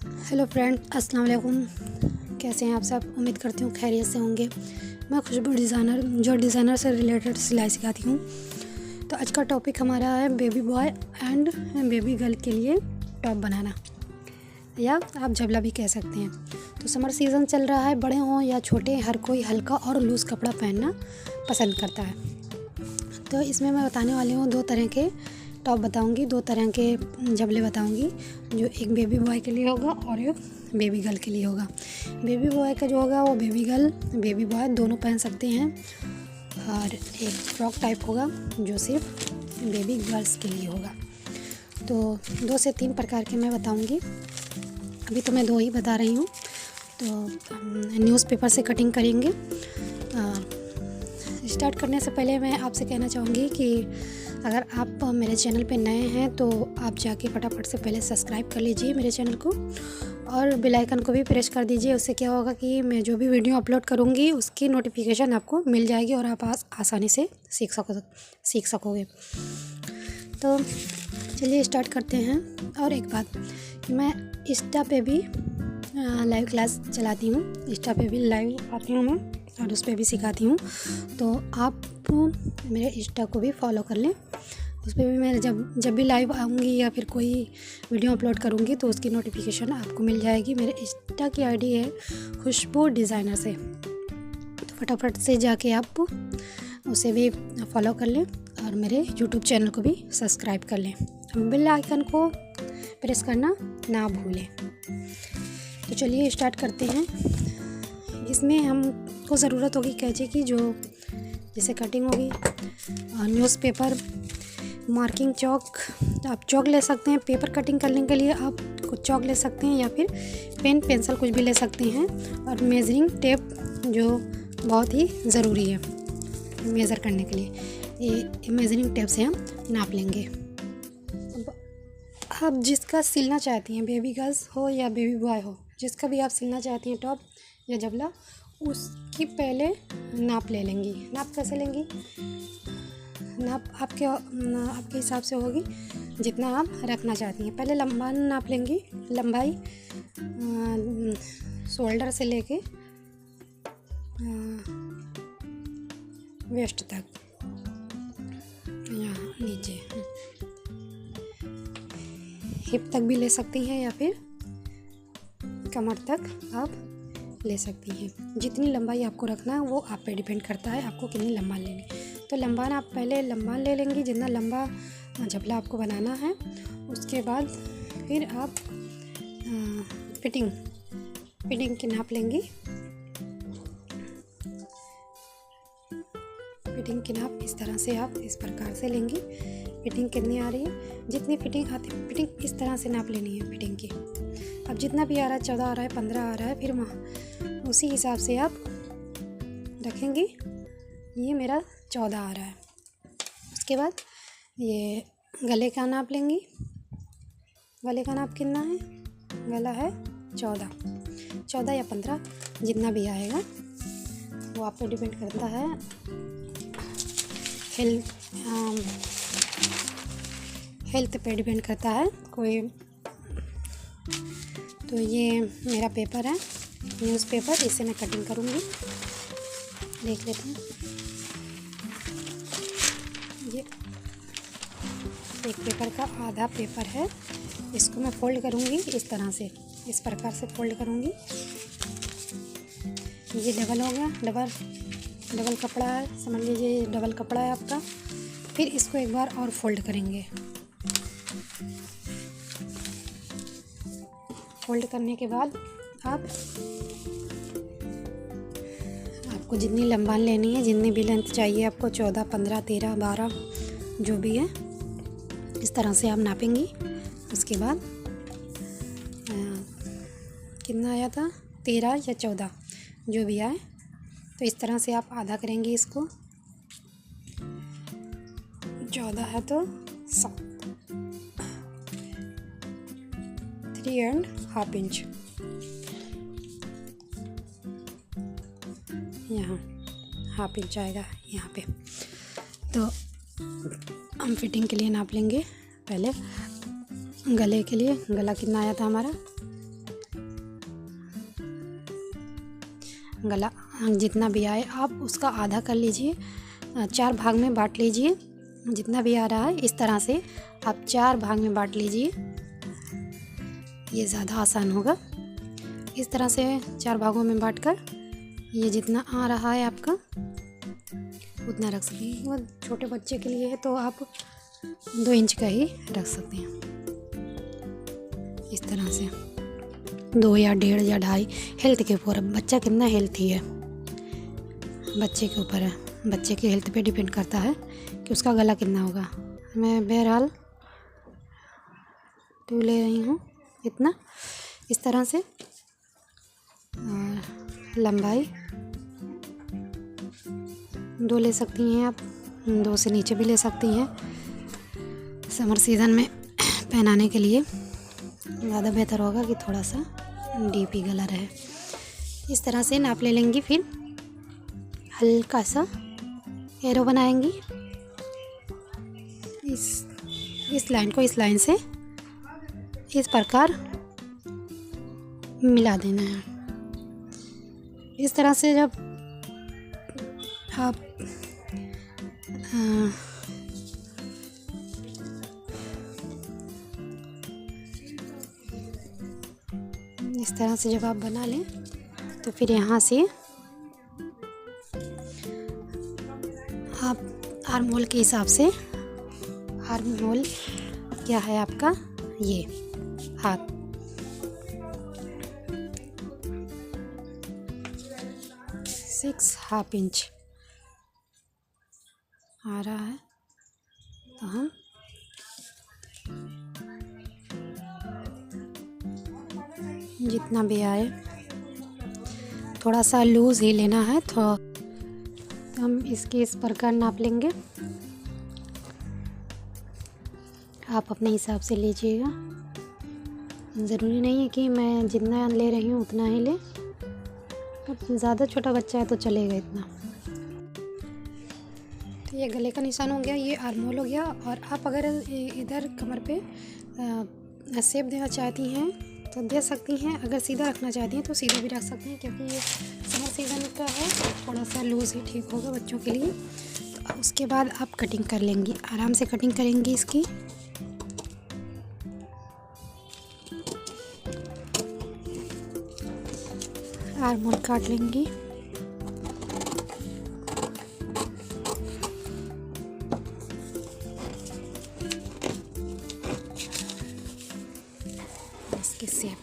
Hello friend, अस्सलाम वालेकुम। कैसे हैं आप सब? उम्मीद करती हूँ खैरियत से होंगे। मैं खुशबू डिज़ाइनर जो डिज़ाइनर से रिलेटेड सिलाई सिखाती हूँ। तो आज का टॉपिक हमारा है baby boy and baby girl के लिए टॉप बनाना, या आप जबला भी कह सकते हैं। तो समर सीज़न चल रहा है, बड़े हों या छोटे हर कोई हल्का और लूज़ कपड़ा पहनना पसंद करता है। तो इसमें मैं बताने वाली हूँ 2 तरह के टॉप बताऊंगी, 2 तरह के जबले बताऊंगी, जो एक बेबी बॉय के लिए होगा और एक बेबी गर्ल के लिए होगा। बेबी बॉय का जो होगा वो बेबी गर्ल बेबी बॉय दोनों पहन सकते हैं, और एक फ्रॉक टाइप होगा जो सिर्फ बेबी गर्ल्स के लिए होगा। तो 2 से 3 प्रकार के मैं बताऊंगी। अभी तो मैं 2 ही बता रही हूँ। तो न्यूज़पेपर से कटिंग करेंगे। स्टार्ट करने से पहले मैं आपसे कहना चाहूँगी कि अगर आप मेरे चैनल पे नए हैं तो आप जाके फटाफट से पहले सब्सक्राइब कर लीजिए मेरे चैनल को, और बेल आइकन को भी प्रेस कर दीजिए। उससे क्या होगा कि मैं जो भी वीडियो अपलोड करूँगी उसकी नोटिफिकेशन आपको मिल जाएगी और आप आसानी से सीख सकोगे। तो चलिए स्टार्ट करते हैं। और एक बात कि मैं इंस्टा पे भी लाइव क्लास चलाती हूँ, इंस्टा पे भी लाइव आती हूँ मैं, और उस पर भी सिखाती हूँ। तो आप मेरे इंस्टा को भी फॉलो कर लें। उस पर भी मैं जब भी लाइव आऊँगी या फिर कोई वीडियो अपलोड करूँगी तो उसकी नोटिफिकेशन आपको मिल जाएगी। मेरे इंस्टा की आईडी है खुशबू डिज़ाइनर से, तो फटाफट से जाके आप उसे भी फॉलो कर लें और मेरे यूट्यूब चैनल को भी सब्सक्राइब कर लें। बेल आइकन को प्रेस करना ना भूलें। तो चलिए स्टार्ट करते हैं। इसमें हमको ज़रूरत होगी कैंची की, जो जैसे कटिंग होगी, न्यूज़पेपर, मार्किंग चौक। आप चौक ले सकते हैं पेपर कटिंग करने के लिए, आप कुछ चौक ले सकते हैं या फिर पेन पेंसिल कुछ भी ले सकते हैं, और मेजरिंग टेप जो बहुत ही ज़रूरी है मेज़र करने के लिए। ये मेजरिंग टेप से हम नाप लेंगे। आप जिसका सिलना चाहती हैं, बेबी गर्ल्स हो या बेबी बॉय हो, जिसका भी आप सिलना चाहती हैं टॉप या जबला, उसकी पहले नाप ले लेंगी। नाप कैसे लेंगी? नाप आपके हिसाब से होगी जितना आप रखना चाहती हैं। पहले लंबाई नाप लेंगी, लंबाई शोल्डर से लेके वेस्ट तक, यहाँ नीचे हिप तक भी ले सकती हैं या फिर कमर तक आप ले सकती हैं। जितनी लंबाई आपको रखना है वो आप पे डिपेंड करता है आपको कितनी लंबा लेनी। तो लंबा आप पहले लंबा ले लेंगी, जितना लंबा जबला आपको बनाना है। उसके बाद फिर आप फिटिंग की नाप लेंगी। फिटिंग की नाप इस तरह से आप इस प्रकार से लेंगी। फिटिंग कितनी आ रही है, जितनी फिटिंग आती है फिटिंग इस तरह से नाप लेनी है फिटिंग की। अब जितना भी आ रहा है, 14 आ रहा है, 15 आ रहा है, फिर उसी हिसाब से आप रखेंगी। ये मेरा 14 आ रहा है। उसके बाद ये गले का नाप लेंगी। गले का नाप कितना है? गला है 14 या 15, जितना भी आएगा वो आप पे डिपेंड करता है। हेल्थ पे डिपेंड करता है कोई। तो ये मेरा पेपर है, न्यूज़पेपर, इससे मैं कटिंग करूँगी। देख लेते हैं। ये एक पेपर का आधा पेपर है, इसको मैं फोल्ड करूँगी इस तरह से, इस प्रकार से फोल्ड करूँगी। ये डबल हो गया, डबल कपड़ा है, समझ लीजिए डबल कपड़ा है आपका। फिर इसको एक बार और फोल्ड करेंगे। फोल्ड करने के बाद आपको जितनी लंबाई लेनी है, जितनी भी लेंथ चाहिए आपको, 14, 15, 13, 12 जो भी है, इस तरह से आप नापेंगी। उसके बाद कितना आया था, 13 या 14 जो भी आए, तो इस तरह से आप आधा करेंगे इसको। 14 है तो 3.5 इंच यहाँ, हाफ इंच आएगा यहाँ पे। तो हम फिटिंग के लिए नाप लेंगे। पहले गले के लिए, गला कितना आया था हमारा गला जितना भी आए आप उसका आधा कर लीजिए, 4 भाग में बांट लीजिए। जितना भी आ रहा है इस तरह से आप 4 भाग में बांट लीजिए, ये ज़्यादा आसान होगा। इस तरह से 4 भागों में बांटकर ये जितना आ रहा है आपका उतना रख सकते हैं। वो छोटे बच्चे के लिए है तो आप 2 इंच का ही रख सकते हैं। इस तरह से 2 या 1.5 या 2.5 हेल्थ के ऊपर, बच्चा कितना हेल्थी है बच्चे के ऊपर है, बच्चे की हेल्थ पे डिपेंड करता है कि उसका गला कितना होगा। मैं बहरहाल 2 ले रही हूँ इतना, इस तरह से। और लंबाई 2 ले सकती हैं आप, 2 से नीचे भी ले सकती हैं। समर सीज़न में पहनाने के लिए ज़्यादा बेहतर होगा कि थोड़ा सा डीप ही गला रहे। इस तरह से नाप ले लेंगी, फिर हल्का सा एरो बनाएंगी। इस लाइन को इस लाइन से इस प्रकार मिला देना है। इस तरह से जब आप इस तरह से जब आप बना लें तो फिर यहाँ से आप आर्म होल के हिसाब से, आर्म होल क्या है आपका, ये हाथ 6.5 इंच आ रहा है, तो हम जितना भी आए थोड़ा सा लूज़ ही लेना है, तो हम इसके इस प्रकार नाप लेंगे। आप अपने हिसाब से लीजिएगा, ज़रूरी नहीं है कि मैं जितना ले रही हूँ उतना ही ले। ज़्यादा छोटा बच्चा है तो चलेगा इतना। तो ये गले का निशान हो गया, ये आर्म होल हो गया। और आप अगर इधर कमर पे शेप देना चाहती हैं तो दे सकती हैं, अगर सीधा रखना चाहती हैं तो सीधा भी रख सकती हैं, क्योंकि ये समर सीज़न का है, थोड़ा सा लूज़ ही ठीक होगा बच्चों के लिए। तो उसके बाद आप कटिंग कर लेंगी, आराम से कटिंग करेंगी इसकी। आर्म होल काट लेंगी। इसके शेप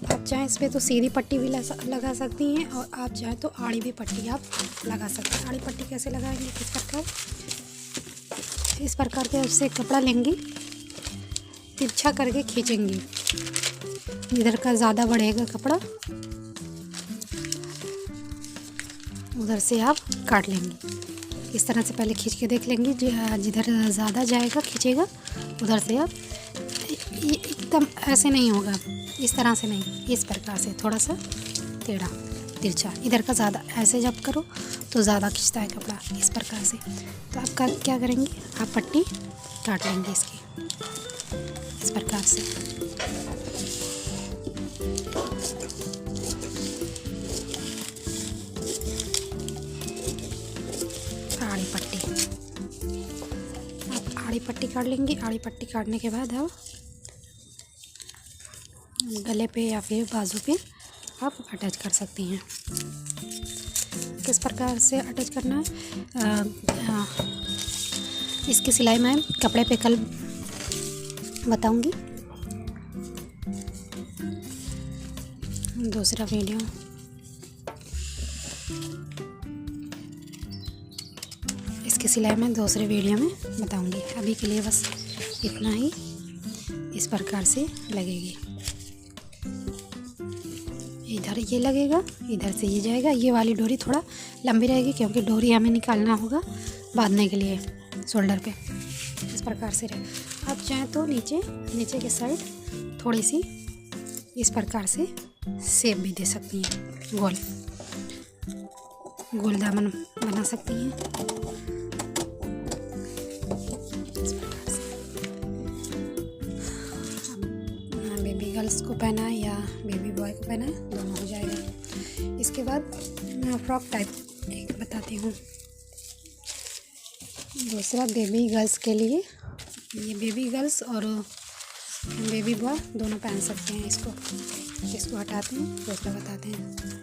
आप चाहें इस पे तो सीधी पट्टी भी लगा सकती हैं, और आप चाहें तो आड़ी भी पट्टी आप लगा सकते हैं। आड़ी पट्टी कैसे लगाएंगे, इस प्रकार के उससे कपड़ा लेंगी, तिरछा करके खींचेंगी। इधर का ज़्यादा बढ़ेगा कपड़ा, उधर से आप काट लेंगी। इस तरह से पहले खींच के देख लेंगी, जिधर ज़्यादा जाएगा खींचेगा उधर से आप, एकदम ऐसे नहीं होगा, इस तरह से नहीं, इस प्रकार से थोड़ा सा टेढ़ा तिरछा। इधर का ज़्यादा ऐसे जब करो तो ज़्यादा खींचता है कपड़ा, इस प्रकार से। तो आप क्या करेंगे, आप पट्टी काट लेंगे इसकी इस प्रकार से। आड़ी पट्टी आप आड़ी पट्टी काट लेंगी। आड़ी पट्टी काटने के बाद आप गले पे या फिर बाजू पे आप अटैच कर सकती हैं। किस प्रकार से अटैच करना है इसकी सिलाई मैं कपड़े पे कल बताऊंगी, दूसरा वीडियो। इसकी सिलाई मैं दूसरे वीडियो में बताऊंगी। अभी के लिए बस इतना ही, इस प्रकार से लगेगी। इधर ये लगेगा, इधर से ये जाएगा। ये वाली डोरी थोड़ा लंबी रहेगी क्योंकि डोरी हमें निकालना होगा बांधने के लिए शोल्डर पे। इस प्रकार से रहे। आप चाहें तो नीचे के साइड थोड़ी सी इस प्रकार से शेप भी दे सकती हैं गोल। गोल दामन बना सकती हैं। बेबी गर्ल्स को पहना है या बेबी बॉय को पहना है, दोनों हो जाएगा। इसके बाद मैं फ्रॉक टाइप एक बताती हूँ। दूसरा बेबी गर्ल्स के लिए, ये बेबी गर्ल्स और बेबी बॉय दोनों पहन सकते हैं। इसको हटाते हैं, दूसरा बताते हैं।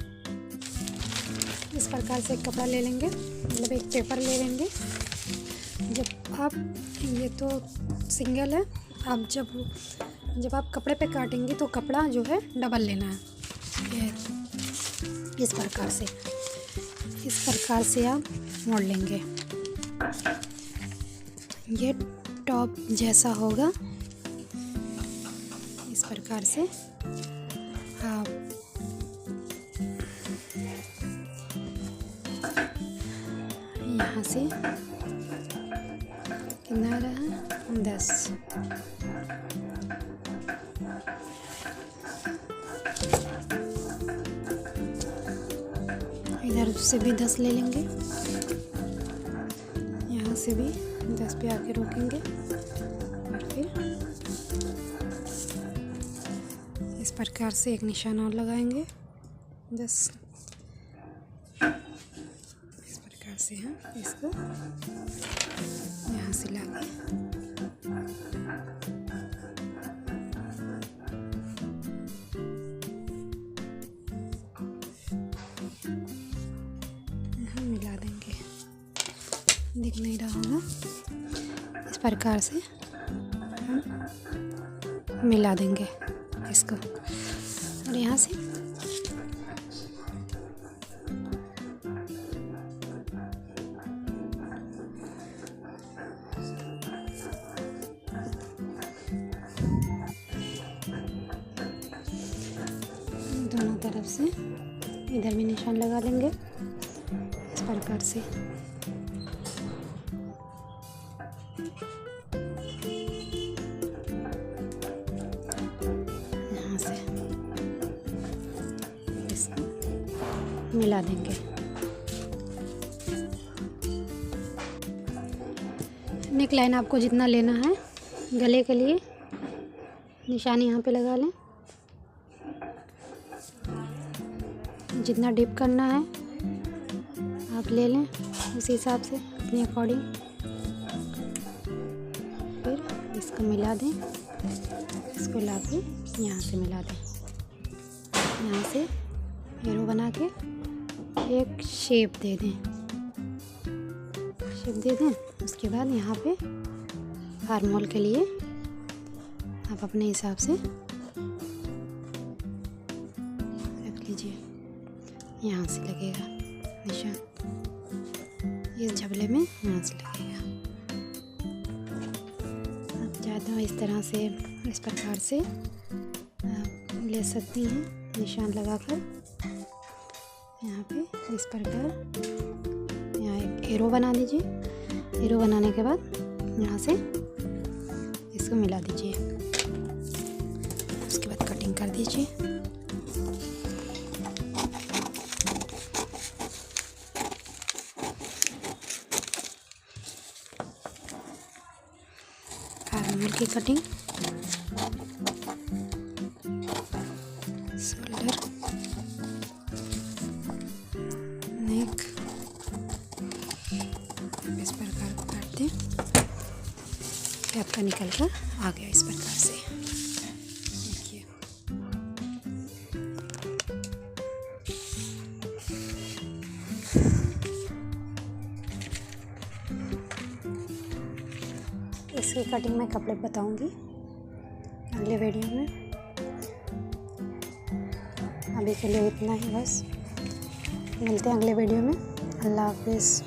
इस प्रकार से एक कपड़ा ले लेंगे, मतलब एक पेपर ले लेंगे। जब आप, ये तो सिंगल है, आप जब आप कपड़े पे काटेंगे तो कपड़ा जो है डबल लेना है। ये इस प्रकार से आप मोड़ लेंगे। ये टॉप जैसा होगा। इस प्रकार से आप यहाँ से कितना रहा 10, इधर से भी 10 ले लेंगे, यहाँ से भी 10 पे आके रोकेंगे और फिर इस प्रकार से एक निशान और लगाएंगे 10। इस प्रकार से हम इसको यहाँ से लाके यहाँ मिला देंगे। दिख नहीं रहा होगा, इस प्रकार से हम मिला देंगे इसको। और यहाँ से दोनों तरफ से इधर भी निशान लगा लेंगे इस प्रकार से। यहाँ से इसको मिला देंगे। नेक लाइन आपको जितना लेना है, गले के लिए निशान यहाँ पे लगा लें। जितना डीप करना है आप ले लें उस हिसाब से अपने अकॉर्डिंग। फिर इसको मिला दें, इसको ला के यहाँ से मिला दें। यहाँ से एरो बना के एक शेप दे दें। उसके बाद यहाँ पे आर्म होल के लिए आप अपने हिसाब से रख लीजिए। यहाँ से लगेगा निशान, इस झबले में यहाँ से लगेगा। आप चाहते हो इस तरह से, इस प्रकार से आप ले सकती हैं निशान लगाकर। यहाँ पे इस प्रकार यहाँ एक एरो बना दीजिए। एरो बनाने के बाद यहाँ से इसको मिला दीजिए। उसके बाद कटिंग कर दीजिए। आर्म की कटिंग, शोल्डर, नेक, इस प्रकार को काट दें। आपका निकल कर आ गया इस प्रकार से। देखिए इसकी कटिंग मैं कपड़े बताऊंगी अगले वीडियो में। अभी के लिए इतना ही बस, मिलते हैं अगले वीडियो में। अल्लाह हाफिज़।